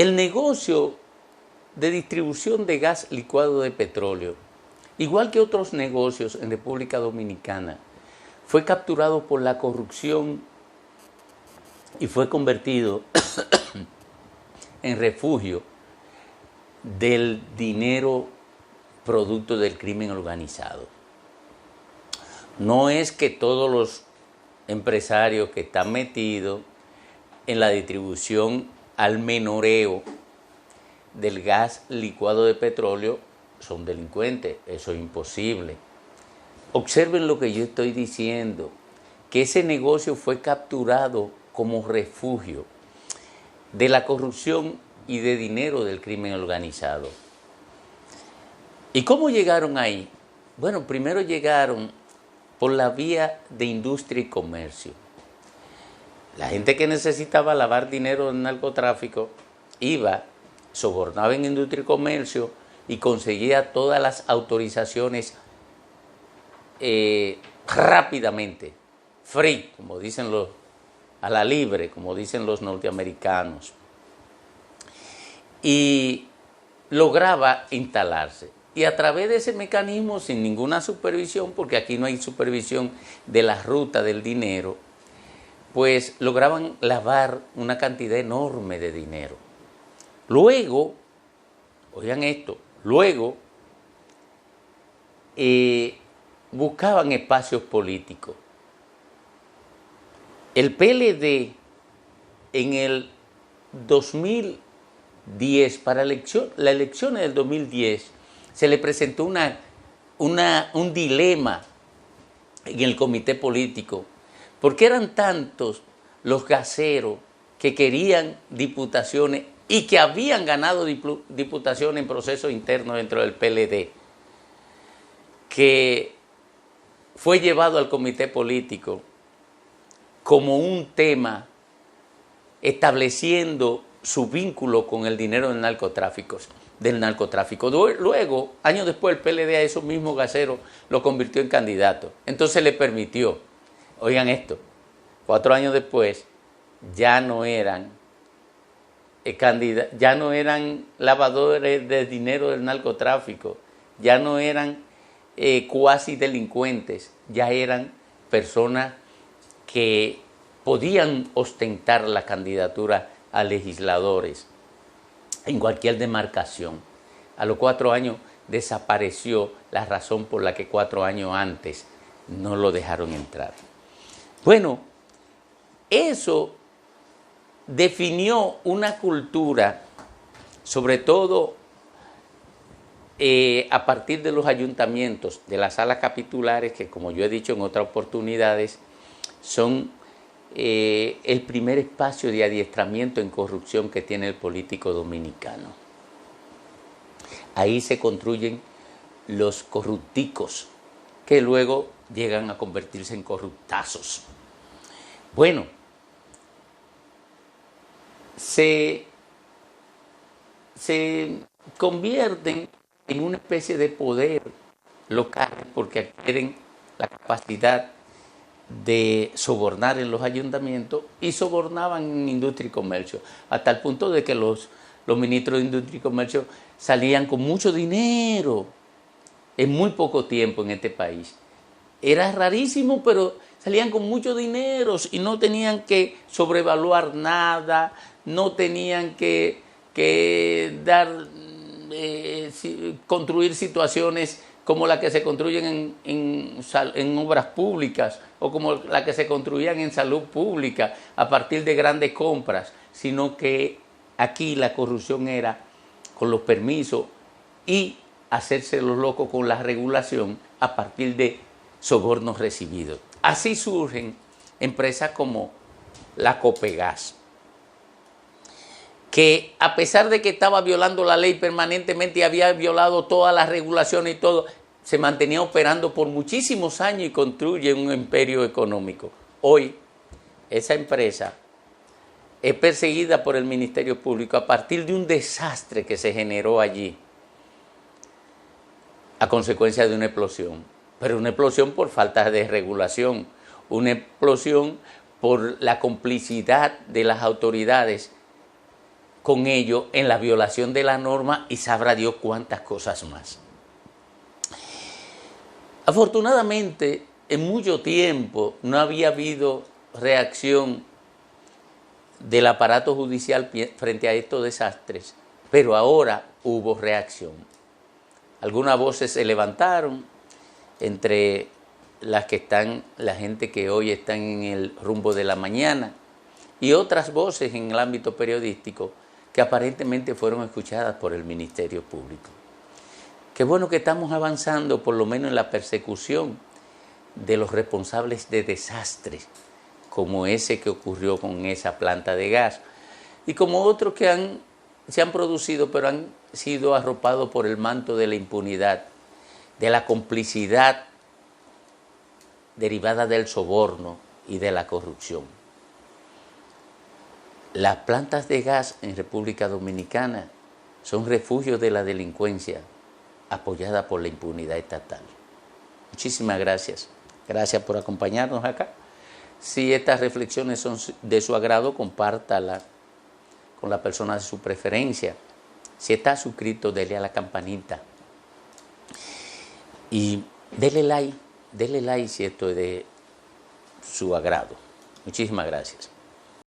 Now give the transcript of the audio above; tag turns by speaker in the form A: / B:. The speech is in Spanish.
A: El negocio de distribución de gas licuado de petróleo, igual que otros negocios en República Dominicana, fue capturado por la corrupción y fue convertido en refugio del dinero producto del crimen organizado. No es que todos los empresarios que están metidos en la distribución al menoreo del gas licuado de petróleo son delincuentes, eso es imposible. Observen lo que yo estoy diciendo, que ese negocio fue capturado como refugio de la corrupción y de dinero del crimen organizado. ¿Y cómo llegaron ahí? Bueno, primero llegaron por la vía de industria y comercio. La gente que necesitaba lavar dinero del narcotráfico iba, sobornaba en industria y comercio y conseguía todas las autorizaciones rápidamente, free, como dicen los, a la libre, como dicen los norteamericanos, y lograba instalarse. Y a través de ese mecanismo, sin ninguna supervisión, porque aquí no hay supervisión de la ruta del dinero, pues lograban lavar una cantidad enorme de dinero. Luego, oigan esto, luego buscaban espacios políticos. El PLD en el 2010, para las elecciones del 2010, se le presentó un dilema en el comité político, porque eran tantos los gaseros que querían diputaciones y que habían ganado diputaciones en procesos internos dentro del PLD, que fue llevado al comité político como un tema estableciendo su vínculo con el dinero del narcotráfico. Luego, años después, el PLD a esos mismos gaseros lo convirtió en candidato. Entonces le permitió, oigan esto, 4 años después ya no eran lavadores de dinero del narcotráfico, ya no eran cuasi delincuentes, ya eran personas que podían ostentar la candidatura a legisladores en cualquier demarcación. A los 4 años desapareció la razón por la que 4 años antes no lo dejaron entrar. Bueno, eso definió una cultura, sobre todo a partir de los ayuntamientos, de las salas capitulares, que como yo he dicho en otras oportunidades, son el primer espacio de adiestramiento en corrupción que tiene el político dominicano. Ahí se construyen los corrupticos, que luego llegan a convertirse en corruptazos. Bueno, se convierten en una especie de poder local porque adquieren la capacidad de sobornar en los ayuntamientos y sobornaban en industria y comercio, hasta el punto de que los ministros de industria y comercio salían con mucho dinero en muy poco tiempo en este país. Era rarísimo, pero salían con mucho dinero y no tenían que sobrevaluar nada, no tenían que construir situaciones como las que se construyen en obras públicas o como las que se construían en salud pública a partir de grandes compras, sino que aquí la corrupción era con los permisos y hacerse los locos con la regulación a partir de sobornos recibidos. Así surgen empresas como la Copegas, que a pesar de que estaba violando la ley permanentemente y había violado todas las regulaciones y todo, se mantenía operando por muchísimos años y construye un imperio económico. Hoy, esa empresa es perseguida por el Ministerio Público a partir de un desastre que se generó allí a consecuencia de una explosión. Pero una explosión por falta de regulación, una explosión por la complicidad de las autoridades con ello en la violación de la norma y sabrá Dios cuántas cosas más. Afortunadamente, en mucho tiempo no había habido reacción del aparato judicial frente a estos desastres, pero ahora hubo reacción. Algunas voces se levantaron, entre las que están la gente que hoy están en el rumbo de la mañana, y otras voces en el ámbito periodístico que aparentemente fueron escuchadas por el Ministerio Público. Qué bueno que estamos avanzando, por lo menos en la persecución de los responsables de desastres, como ese que ocurrió con esa planta de gas, y como otros que se han producido, pero han sido arropados por el manto de la impunidad, de la complicidad derivada del soborno y de la corrupción. Las plantas de gas en República Dominicana son refugios de la delincuencia apoyada por la impunidad estatal. Muchísimas gracias. Gracias por acompañarnos acá. Si estas reflexiones son de su agrado, compártala con la persona de su preferencia. Si está suscrito, dele a la campanita. Y dele like si esto es de su agrado. Muchísimas gracias.